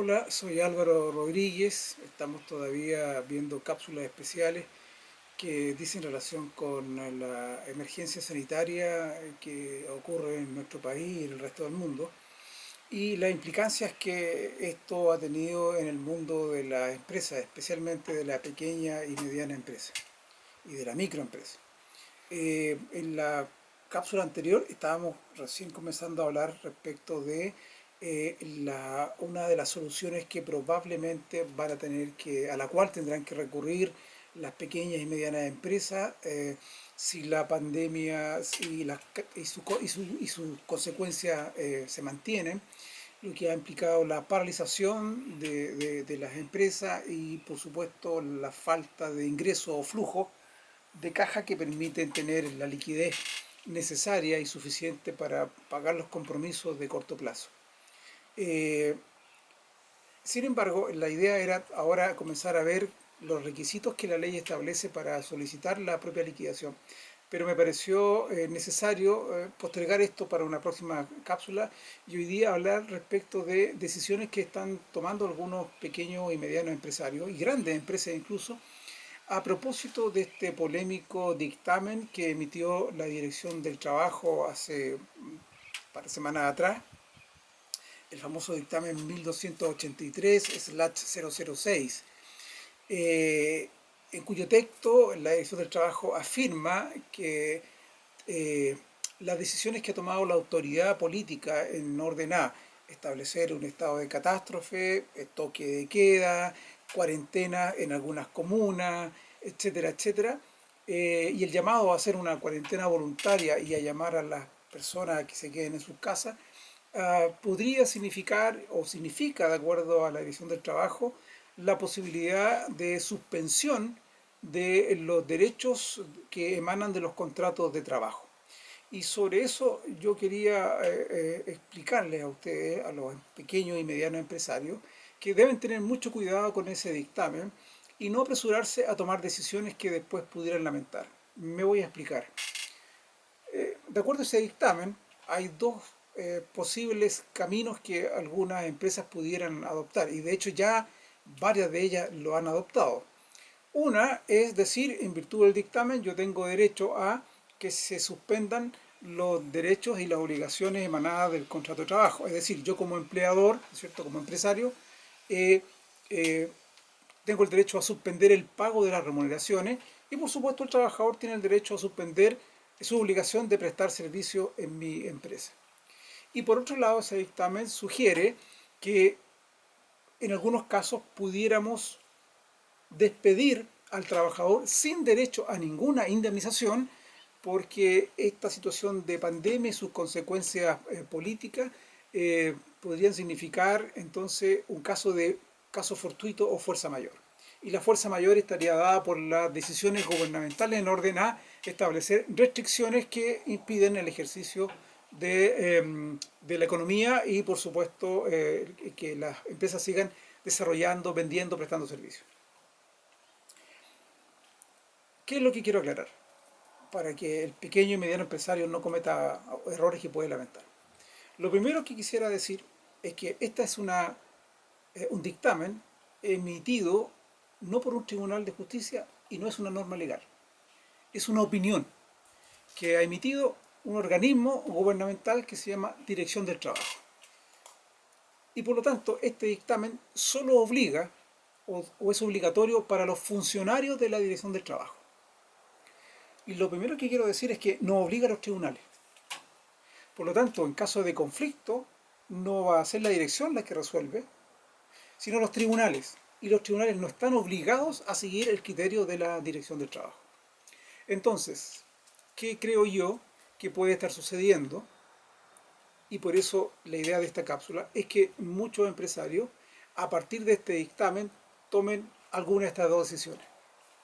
Hola, soy Álvaro Rodríguez. Estamos todavía viendo cápsulas especiales que dicen relación con la emergencia sanitaria que ocurre en nuestro país y en el resto del mundo y las implicancias que esto ha tenido en el mundo de las empresas, especialmente de la pequeña y mediana empresa y de la microempresa. En la cápsula anterior estábamos recién comenzando a hablar respecto de una de las soluciones que probablemente van a tener a la cual tendrán que recurrir las pequeñas y medianas empresas si la pandemia y sus consecuencias se mantienen, lo que ha implicado la paralización de las empresas y por supuesto la falta de ingreso o flujo de caja que permiten tener la liquidez necesaria y suficiente para pagar los compromisos de corto plazo. Eh, Sin embargo, la idea era ahora comenzar a ver los requisitos que la ley establece para solicitar la propia liquidación. Pero me pareció necesario postergar esto para una próxima cápsula y hoy día hablar respecto de decisiones que están tomando algunos pequeños y medianos empresarios y grandes empresas incluso a propósito de este polémico dictamen que emitió la Dirección del Trabajo hace un par de semanas atrás, el famoso dictamen 1283/006, en cuyo texto la Dirección del Trabajo afirma que eh, las decisiones que ha tomado la autoridad política en orden a establecer un estado de catástrofe, toque de queda, cuarentena en algunas comunas, etcétera, etcétera, y el llamado a hacer una cuarentena voluntaria y a llamar a las personas a que se queden en sus casas, podría significar o significa, de acuerdo a la Dirección del Trabajo, la posibilidad de suspensión de los derechos que emanan de los contratos de trabajo. Y sobre eso yo quería explicarles a ustedes, a los pequeños y medianos empresarios, que deben tener mucho cuidado con ese dictamen y no apresurarse a tomar decisiones que después pudieran lamentar. Me voy a explicar. De acuerdo a ese dictamen, hay dos posibles caminos que algunas empresas pudieran adoptar, y de hecho ya varias de ellas lo han adoptado. Una es decir, en virtud del dictamen, yo tengo derecho a que se suspendan los derechos y las obligaciones emanadas del contrato de trabajo. Es decir, yo como empleador, ¿cierto? Como empresario, eh, eh, tengo el derecho a suspender el pago de las remuneraciones y por supuesto el trabajador tiene el derecho a suspender su obligación de prestar servicio en mi empresa. Y por otro lado, ese dictamen sugiere que en algunos casos pudiéramos despedir al trabajador sin derecho a ninguna indemnización porque esta situación de pandemia y sus consecuencias políticas podrían significar entonces un caso fortuito o fuerza mayor. Y la fuerza mayor estaría dada por las decisiones gubernamentales en orden a establecer restricciones que impiden el ejercicio de la economía y por supuesto que las empresas sigan desarrollando, vendiendo, prestando servicios. ¿Qué es lo que quiero aclarar? Para que el pequeño y mediano empresario no cometa errores que puede lamentar. Lo primero que quisiera decir es que esta es un dictamen emitido no por un tribunal de justicia y no es una norma legal. Es una opinión que ha emitido un organismo gubernamental que se llama Dirección del Trabajo. Y por lo tanto, este dictamen solo obliga o es obligatorio para los funcionarios de la Dirección del Trabajo. Y lo primero que quiero decir es que no obliga a los tribunales. Por lo tanto, en caso de conflicto, no va a ser la dirección la que resuelve, sino los tribunales. Y los tribunales no están obligados a seguir el criterio de la dirección del trabajo. Entonces, ¿qué creo yo que puede estar sucediendo? Y por eso la idea de esta cápsula es que muchos empresarios, a partir de este dictamen, tomen alguna de estas dos decisiones.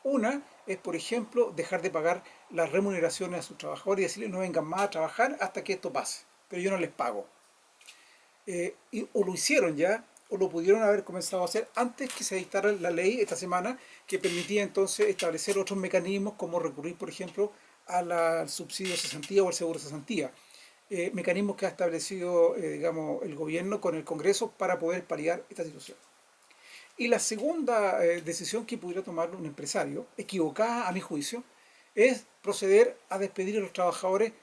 Una es, por ejemplo, dejar de pagar las remuneraciones a sus trabajadores y decirles no vengan más a trabajar hasta que esto pase, pero yo no les pago. O lo hicieron ya, o lo pudieron haber comenzado a hacer antes que se dictara la ley esta semana, que permitía entonces establecer otros mecanismos como recurrir, por ejemplo, al subsidio de cesantía o al seguro de cesantía. mecanismos que ha establecido, digamos, el gobierno con el Congreso para poder paliar esta situación. Y la segunda decisión que pudiera tomar un empresario, equivocada a mi juicio, es proceder a despedir a los trabajadores,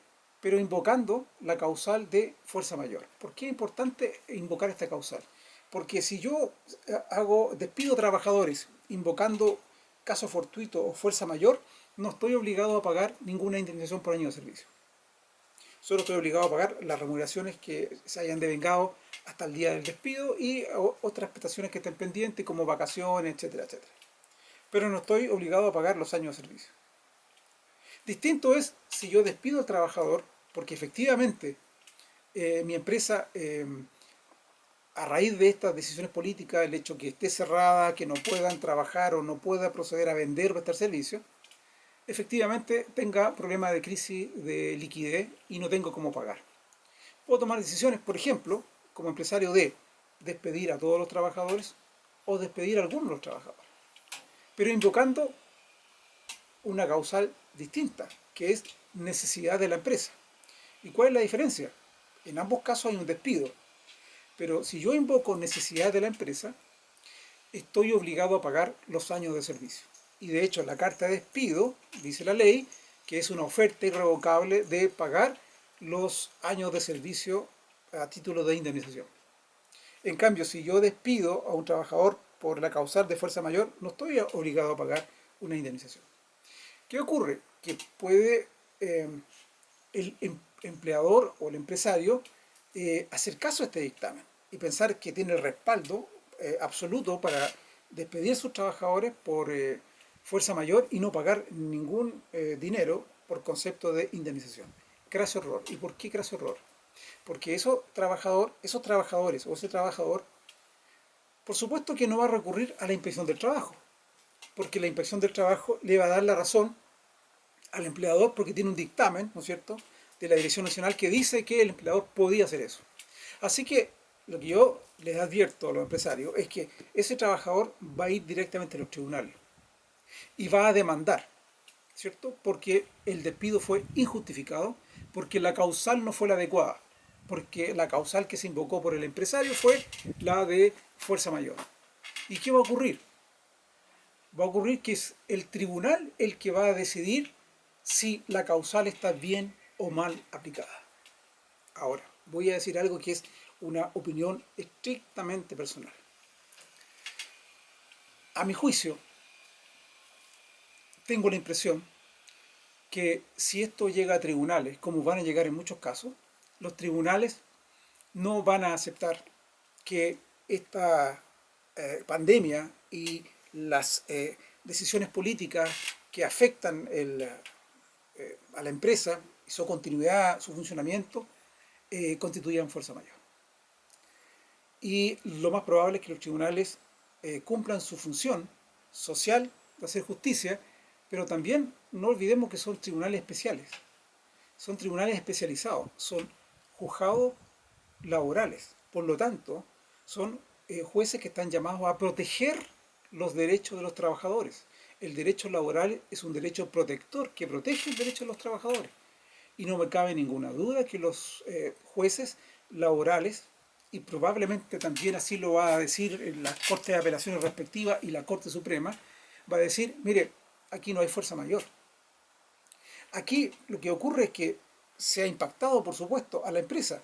pero invocando la causal de fuerza mayor. ¿Por qué es importante invocar esta causal? Porque si yo despido trabajadores invocando caso fortuito o fuerza mayor, no estoy obligado a pagar ninguna indemnización por año de servicio. Solo estoy obligado a pagar las remuneraciones que se hayan devengado hasta el día del despido y otras prestaciones que estén pendientes como vacaciones, etcétera, etcétera. Pero no estoy obligado a pagar los años de servicio. Distinto es si yo despido al trabajador porque efectivamente mi empresa, a raíz de estas decisiones políticas, el hecho que esté cerrada, que no puedan trabajar o no pueda proceder a vender o prestar servicios, efectivamente tenga problemas de crisis de liquidez y no tengo cómo pagar. Puedo tomar decisiones, por ejemplo, como empresario, de despedir a todos los trabajadores o despedir a algunos de los trabajadores, pero invocando una causal distinta, que es necesidad de la empresa. ¿Y cuál es la diferencia? En ambos casos hay un despido, pero si yo invoco necesidad de la empresa, estoy obligado a pagar los años de servicio. Y de hecho, la carta de despido, dice la ley, que es una oferta irrevocable de pagar los años de servicio a título de indemnización. En cambio, si yo despido a un trabajador por la causal de fuerza mayor, no estoy obligado a pagar una indemnización. ¿Qué ocurre? Que puede el empleador o el empresario hacer caso a este dictamen y pensar que tiene el respaldo absoluto para despedir a sus trabajadores por fuerza mayor y no pagar ningún dinero por concepto de indemnización. Craso error. ¿Y por qué craso error? Porque esos trabajadores o ese trabajador, por supuesto que no va a recurrir a la inspección del trabajo, porque la inspección del trabajo le va a dar la razón al empleador porque tiene un dictamen, ¿no es cierto?, de la Dirección Nacional que dice que el empleador podía hacer eso. Así que lo que yo les advierto a los empresarios es que ese trabajador va a ir directamente a los tribunales y va a demandar, ¿cierto? Porque el despido fue injustificado, porque la causal no fue la adecuada, porque la causal que se invocó por el empresario fue la de fuerza mayor. ¿Y qué va a ocurrir? Va a ocurrir que es el tribunal el que va a decidir si la causal está bien o mal aplicada. Ahora, voy a decir algo que es una opinión estrictamente personal. A mi juicio, tengo la impresión que si esto llega a tribunales, como van a llegar en muchos casos, los tribunales no van a aceptar que esta pandemia y las decisiones políticas que afectan a la empresa y su continuidad, su funcionamiento, constituyan fuerza mayor. Y lo más probable es que los tribunales cumplan su función social de hacer justicia, pero también no olvidemos que son tribunales especiales, son tribunales especializados, son juzgados laborales. Por lo tanto, son jueces que están llamados a proteger los derechos de los trabajadores. El derecho laboral es un derecho protector que protege el derecho de los trabajadores. Y no me cabe ninguna duda que los jueces laborales, y probablemente también así lo va a decir en las Cortes de Apelaciones respectivas y la Corte Suprema, va a decir, mire, aquí no hay fuerza mayor. Aquí lo que ocurre es que se ha impactado, por supuesto, a la empresa.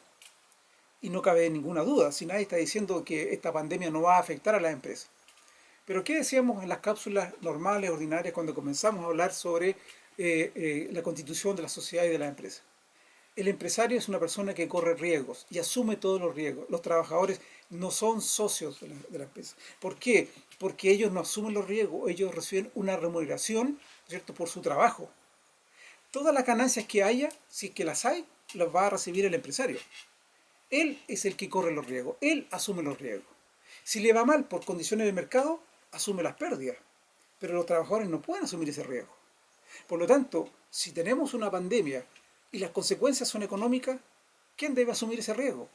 Y no cabe ninguna duda, si nadie está diciendo que esta pandemia no va a afectar a las empresas. Pero ¿qué decíamos en las cápsulas normales, ordinarias, cuando comenzamos a hablar sobre la constitución de la sociedad y de las empresas? El empresario es una persona que corre riesgos y asume todos los riesgos. Los trabajadores no son socios de la empresa. ¿Por qué? Porque ellos no asumen los riesgos, ellos reciben una remuneración, ¿cierto?, por su trabajo. Todas las ganancias que haya, si es que las hay, las va a recibir el empresario. Él es el que corre los riesgos, él asume los riesgos. Si le va mal por condiciones de mercado, asume las pérdidas. Pero los trabajadores no pueden asumir ese riesgo. Por lo tanto, si tenemos una pandemia y las consecuencias son económicas, ¿quién debe asumir ese riesgo?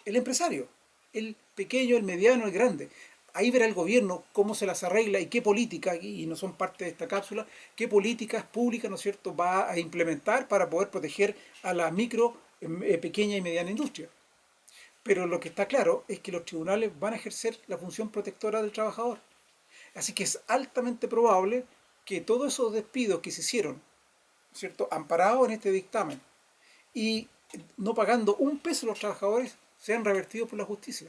El empresario, el pequeño, el mediano, el grande. Ahí verá el gobierno cómo se las arregla y qué política, y no son parte de esta cápsula, qué políticas públicas, ¿no es cierto?, va a implementar para poder proteger a la micro pequeña y mediana industria. Pero lo que está claro es que los tribunales van a ejercer la función protectora del trabajador. Así que es altamente probable que todos esos despidos que se hicieron, ¿cierto?, amparados en este dictamen y no pagando un peso a los trabajadores, sean revertidos por la justicia.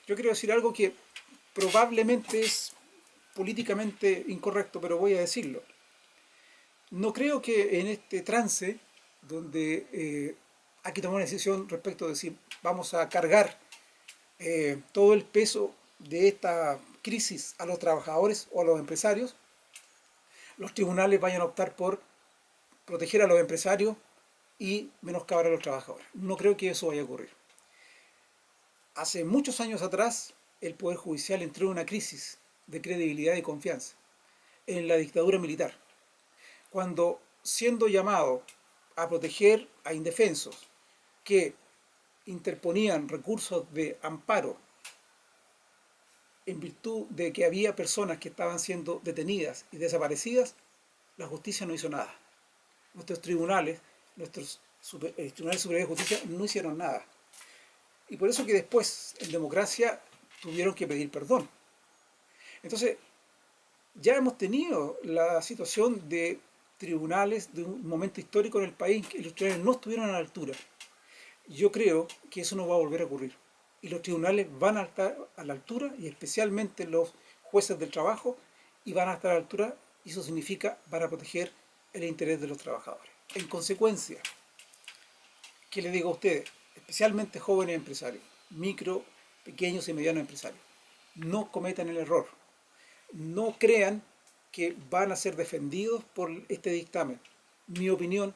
Yo quiero decir algo que probablemente es políticamente incorrecto, pero voy a decirlo. No creo que en este trance, donde hay que tomar una decisión respecto de si vamos a cargar todo el peso de esta crisis a los trabajadores o a los empresarios, los tribunales vayan a optar por proteger a los empresarios y menoscabar a los trabajadores. No creo que eso vaya a ocurrir. Hace muchos años atrás, el Poder Judicial entró en una crisis de credibilidad y confianza en la dictadura militar, cuando siendo llamado a proteger a indefensos que interponían recursos de amparo en virtud de que había personas que estaban siendo detenidas y desaparecidas, la justicia no hizo nada. Nuestros tribunales, tribunales superiores de justicia no hicieron nada. Y por eso que después, en democracia, tuvieron que pedir perdón. Entonces, ya hemos tenido la situación de tribunales, de un momento histórico en el país que los tribunales no estuvieron a la altura. Yo creo que eso no va a volver a ocurrir. Y los tribunales van a estar a la altura, y especialmente los jueces del trabajo, y van a estar a la altura, y eso significa van a proteger el interés de los trabajadores. En consecuencia, ¿qué les digo a ustedes? Especialmente jóvenes empresarios, micro, pequeños y medianos empresarios, no cometan el error. No crean que van a ser defendidos por este dictamen. Mi opinión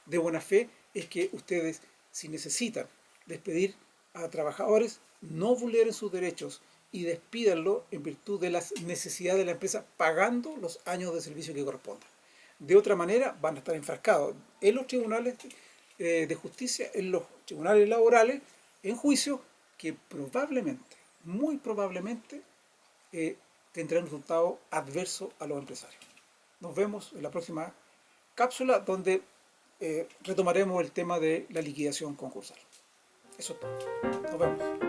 de buena fe es que ustedes, si necesitan despedir a trabajadores, no vulneren sus derechos y despídanlo en virtud de las necesidades de la empresa, pagando los años de servicio que correspondan. De otra manera, van a estar enfrascados en los tribunales de justicia, en los tribunales laborales, en juicios que probablemente, muy probablemente, tendrán un resultado adverso a los empresarios. Nos vemos en la próxima cápsula, donde retomaremos el tema de la liquidación concursal. Eso es todo. Nos vemos.